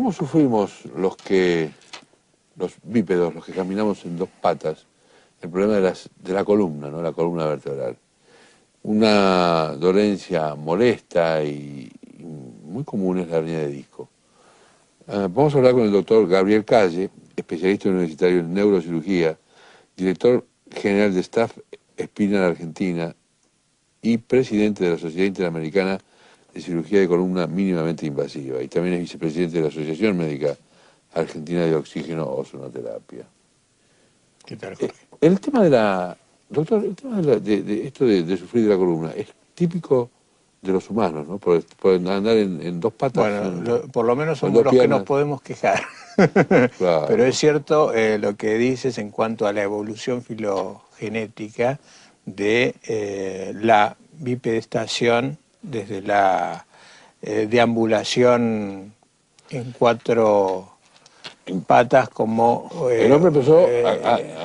¿Cómo sufrimos los bípedos, los que caminamos en dos patas, el problema de la columna, ¿no? La columna vertebral? Una dolencia molesta y muy común es la hernia de disco. Vamos a hablar con el doctor Gabriel Calle, especialista universitario en neurocirugía, director general de Staff Spinal Argentina y presidente de la Sociedad Interamericana de Cirugía de Columna Mínimamente Invasiva, y también es vicepresidente de la Asociación Médica Argentina de Oxígeno Ozonoterapia. ¿Qué tal, Jorge? El tema de la... Doctor, el tema de esto de sufrir de la columna es típico de los humanos, ¿no? Por andar en dos patas. Bueno, por lo menos con somos dos los que piernas. nos podemos quejar. Claro. Pero es cierto lo que dices en cuanto a la evolución filogenética de la bipedestación desde la deambulación en cuatro patas como... el hombre empezó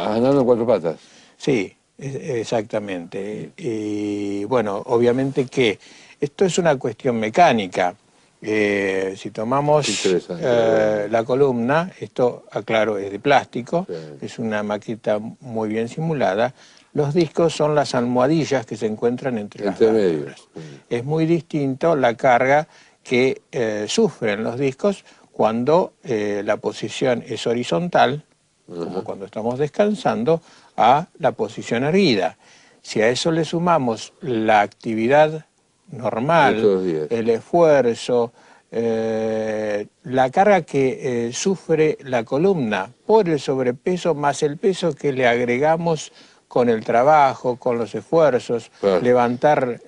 andando en cuatro patas. Sí, exactamente. Y bueno, obviamente que esto es una cuestión mecánica. Si tomamos la columna, esto, aclaro, es de plástico, sí. Es una maqueta muy bien simulada. Los discos son las almohadillas que se encuentran entre las vértebras. Sí. Es muy distinto la carga que sufren los discos cuando la posición es horizontal, como cuando estamos descansando, a la posición erguida. Si a eso le sumamos la actividad normal, el esfuerzo, la carga que sufre la columna por el sobrepeso más el peso que le agregamos con el trabajo, con los esfuerzos, levantar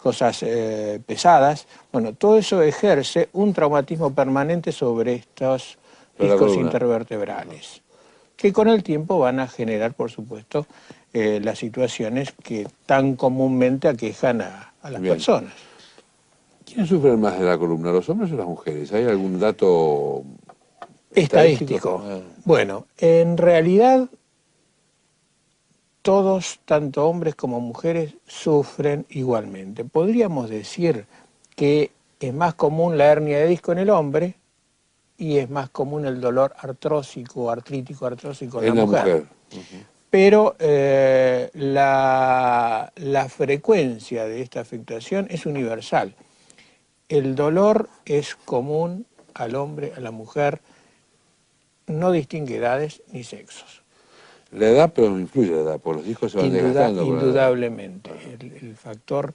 cosas pesadas, bueno, todo eso ejerce un traumatismo permanente sobre estos discos intervertebrales, que con el tiempo van a generar, por supuesto, las situaciones que tan comúnmente aquejan a las personas. ¿Quiénes sufren más de la columna, los hombres o las mujeres? ¿Hay algún dato estadístico? Bueno, en realidad todos, tanto hombres como mujeres, sufren igualmente. Podríamos decir que es más común la hernia de disco en el hombre y es más común el dolor artrósico, artrítico, artrósico en la mujer. Pero la frecuencia de esta afectación es universal. El dolor es común al hombre, a la mujer, no distingue edades ni sexos. La edad, pero no influye la edad, por los discos se van desgastando. Indudablemente. El factor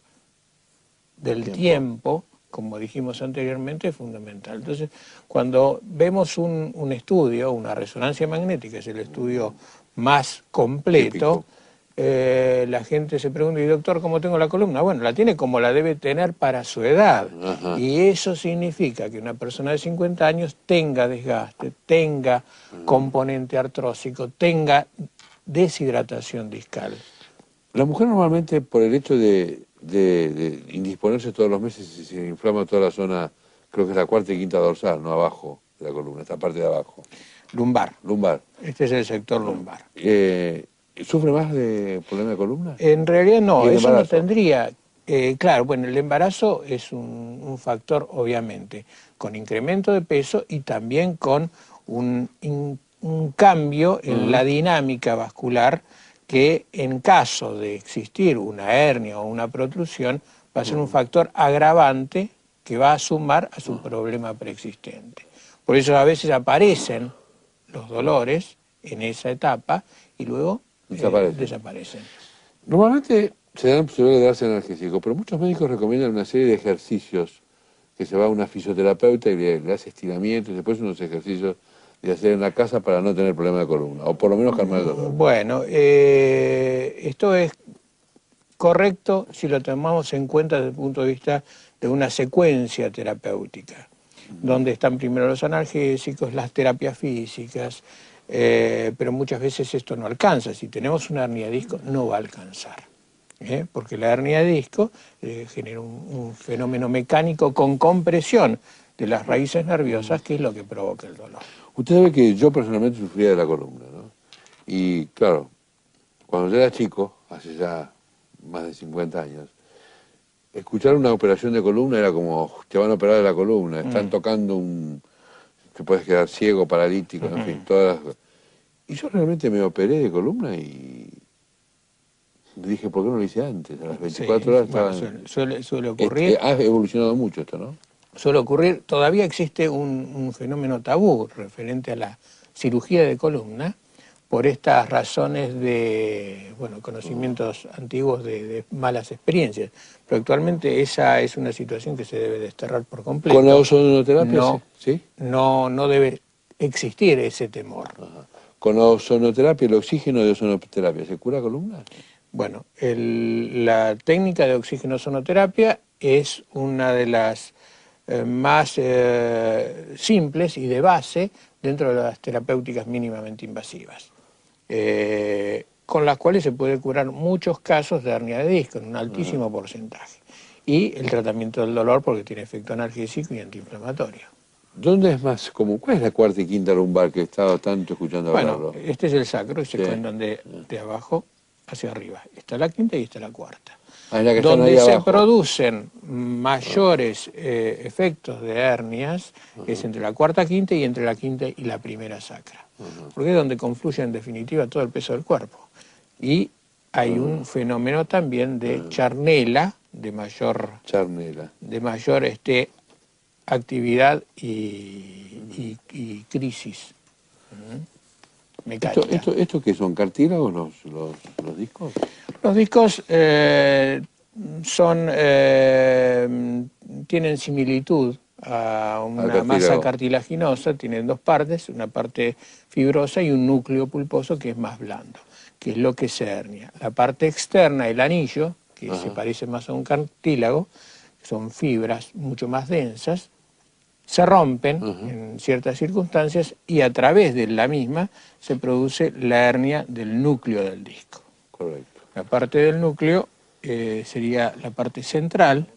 del tiempo, como dijimos anteriormente, es fundamental. Entonces, cuando vemos un estudio, una resonancia magnética, es el estudio más completo, la gente se pregunta, ¿y doctor, cómo tengo la columna? Bueno, la tiene como la debe tener para su edad. Y eso significa que una persona de 50 años tenga desgaste, tenga componente artrósico, tenga deshidratación discal. La mujer normalmente, por el hecho de indisponerse todos los meses, se inflama toda la zona, creo que es la cuarta y quinta dorsal, no abajo de la columna, esta parte de abajo. Lumbar. Lumbar. Este es el sector lumbar. ¿Sufre más de problema de columna? En realidad no, eso no tendría. Claro, bueno, el embarazo es un factor, obviamente, con incremento de peso y también con un cambio en la dinámica vascular que en caso de existir una hernia o una protrusión va a ser un factor agravante que va a sumar a su problema preexistente. Por eso a veces aparecen los dolores en esa etapa y luego desaparecen. Normalmente se suele darse analgésico, pero muchos médicos recomiendan una serie de ejercicios que se va a una fisioterapeuta y le hace estiramientos, después unos ejercicios de hacer en la casa para no tener problema de columna, o por lo menos calmar el dolor. Bueno, esto es correcto si lo tomamos en cuenta desde el punto de vista de una secuencia terapéutica, donde están primero los analgésicos, las terapias físicas, pero muchas veces esto no alcanza. Si tenemos una hernia de disco, no va a alcanzar, porque la hernia de disco genera un fenómeno mecánico con compresión de las raíces nerviosas, que es lo que provoca el dolor. Usted sabe que yo personalmente sufría de la columna, ¿no? Y claro, cuando yo era chico, hace ya más de 50 años, escuchar una operación de columna era como, te van a operar de la columna, están tocando te puedes quedar ciego, paralítico, en fin, todas las... Y yo realmente me operé de columna y dije, ¿por qué no lo hice antes? A las 24 horas bueno, estaban... suele ocurrir. Ha evolucionado mucho esto, ¿no? Suele ocurrir, todavía existe un fenómeno tabú referente a la cirugía de columna por estas razones de conocimientos antiguos de malas experiencias. Pero actualmente esa es una situación que se debe desterrar por completo. ¿Con la ozonoterapia? No, ¿Sí? no debe existir ese temor. Ajá. ¿Con la ozonoterapia, el oxígeno de ozonoterapia, se cura columna? Bueno, la técnica de oxígeno-ozonoterapia es una de las más simples y de base dentro de las terapéuticas mínimamente invasivas, con las cuales se puede curar muchos casos de hernia de disco, en un altísimo porcentaje. Y el tratamiento del dolor porque tiene efecto analgésico y antiinflamatorio. ¿Dónde es más común? ¿Cuál es la cuarta y quinta lumbar que he estado tanto escuchando hablarlo? Bueno, este es el sacro y se cuentan de abajo hacia arriba. Está la quinta y está la cuarta. Donde se producen mayores efectos de hernias es entre la cuarta quinta y entre la quinta y la primera sacra. Porque es donde confluye en definitiva todo el peso del cuerpo. Y hay un fenómeno también de charnela, de mayor actividad y crisis mecánica. ¿Esto qué son? ¿Cartílagos los discos? Los discos tienen similitud a una masa cartilaginosa, tienen dos partes, una parte fibrosa y un núcleo pulposo que es más blando, que es lo que es hernia. La parte externa, el anillo, que se parece más a un cartílago, son fibras mucho más densas, se rompen en ciertas circunstancias y a través de la misma se produce la hernia del núcleo del disco. Correcto. La parte del núcleo sería la parte central.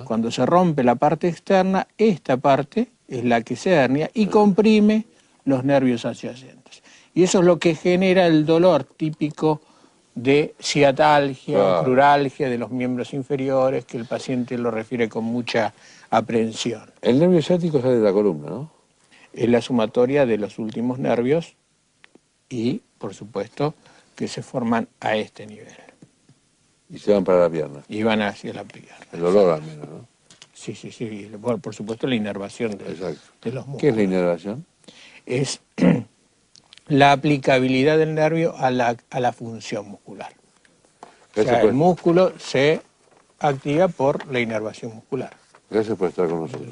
Cuando se rompe la parte externa, esta parte es la que se hernia y comprime los nervios adyacentes. Y eso es lo que genera el dolor típico de ciatalgia, cruralgia de los miembros inferiores, que el paciente lo refiere con mucha aprehensión. El nervio ciático sale de la columna, ¿no? Es la sumatoria de los últimos nervios y, por supuesto, que se forman a este nivel. Y se van para la pierna. Y van hacia la pierna. El dolor al menos, ¿no? Sí. Bueno, por supuesto la inervación de los músculos. ¿Qué es la inervación? Es la aplicabilidad del nervio a la función muscular. O sea, el músculo se activa por la inervación muscular. Gracias por estar con nosotros.